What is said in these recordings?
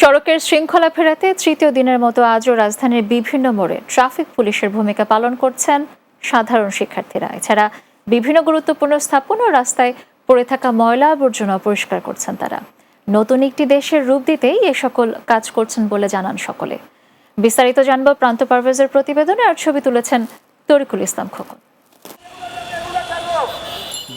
সড়কের শৃঙ্খলা ফেরাতে তৃতীয় দিনের মতো আজও রাজধানীর বিভিন্ন মোড়ে ট্রাফিক পুলিশের ভূমিকা পালন করছেন সাধারণ শিক্ষার্থীরা। এছাড়া বিভিন্ন গুরুত্বপূর্ণ স্থাপনা ও রাস্তায় পড়ে থাকা ময়লা আবর্জনা পরিষ্কার করছেন তারা। নতুন একটি দেশের রূপ দিতেই এ সকল কাজ করছেন বলে জানান সকলে। বিস্তারিত জানব প্রান্ত পারভেজের প্রতিবেদনে, আর ছবি তুলেছেন তরিকুল ইসলাম খোকন।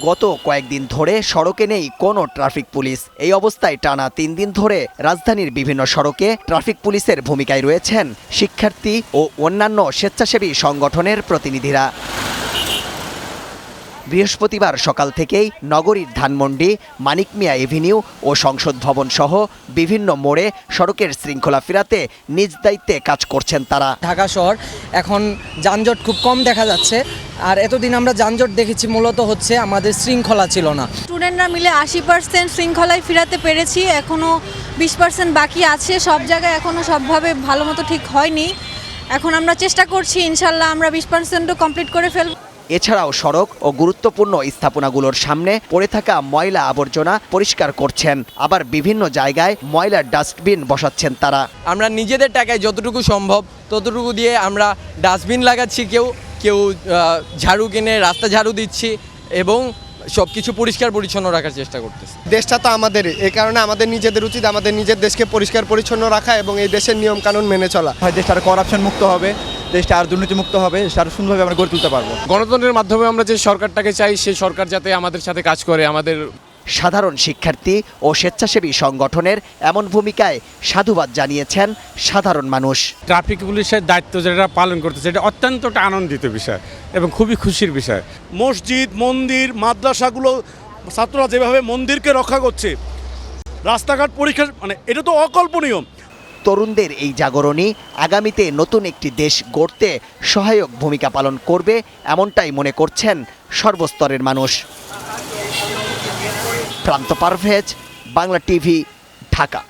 গত কয়েকদিন ধরে সড়কে নেই কোনো ট্রাফিক পুলিশ। এই অবস্থায় টানা 3 দিন ধরে রাজধানীর বিভিন্ন সড়কে ট্রাফিক পুলিশের ভূমিকায় রয়েছেন শিক্ষার্থী ও অন্যান্য স্বেচ্ছাসেবী সংগঠনের প্রতিনিধিরা। বৃহস্পতিবার সকাল থেকেই নগরীর ধানমন্ডি, মানিক মিয়া এভিনিউ ও সংসদ ভবন সহ বিভিন্ন মোড়ে সড়কের শৃঙ্খলা ফেরাতে নিজ দায়িত্বে কাজ করছেন তারা। ঢাকা শহর এখন যানজট খুব কম দেখা যাচ্ছে, আর এতদিন আমরা যানজট দেখেছি মূলত হচ্ছে আমাদের শৃঙ্খলা ছিল না। স্টুডেন্টরা মিলে 80% শৃঙ্খলায় ফেরাতে পেরেছি, এখনও 20% বাকি আছে। সব জায়গায় এখনও সবভাবে ভালো মতো ঠিক হয়নি। এখন আমরা চেষ্টা করছি, ইনশাল্লাহ আমরা 20%ও কমপ্লিট করে ফেলব। এছাড়াও সড়ক ও গুরুত্বপূর্ণ স্থাপনাগুলোর সামনে পড়ে থাকা ময়লা আবর্জনা পরিষ্কার করছেন। আবার বিভিন্ন জায়গায় ময়লার ডাস্টবিন বসাচ্ছেন তারা। আমরা নিজেদের টাকায় যতটুকু সম্ভব ততটুকু দিয়ে আমরা ডাস্টবিন লাগাচ্ছি, কেউ ঝাড়ু কিনে রাস্তা ঝাড়ু দিচ্ছি এবং সব কিছু পরিষ্কার পরিচ্ছন্ন রাখার চেষ্টা করতেছি। দেশটা তো আমাদের, এই কারণে আমাদের নিজেদের উচিত আমাদের নিজের দেশকে পরিষ্কার পরিচ্ছন্ন রাখা এবং এই দেশের নিয়ম কানুন মেনে চলা। দেশটা আর করাপশন মুক্ত হবে, দেশটা আর দুর্নীতি মুক্ত হবে, সেটা আরো সুন্দরভাবে আমরা গড়ে তুলতে পারবো। গণতন্ত্রের মাধ্যমে আমরা যে সরকারটাকে চাই, সেই সরকার যাতে আমাদের সাথে কাজ করে। আমাদের সাধারণ শিক্ষার্থী ও স্বেচ্ছাসেবী সংগঠনের এমন ভূমিকায় সাধুবাদ জানিয়েছেন সাধারণ মানুষ। ট্রাফিক পুলিশের দায়িত্ব যেটা পালন করতেছে, এটা অত্যন্ত আনন্দিত বিষয় এবং খুবই খুশির বিষয়। মসজিদ, মন্দির, মাদ্রাসাগুলো ছাত্ররা যেভাবে মন্দিরকে রক্ষা করছে, রাস্তাঘাট পরীক্ষা, এটা তো অকল্পনীয়। তরুণদের এই জাগরণই আগামীতে নতুন একটি দেশ গড়তে সহায়ক ভূমিকা পালন করবে, এমনটাই মনে করছেন সর্বস্তরের মানুষ। প্রান্ত পারভেজ, বাংলা টিভি, ঢাকা।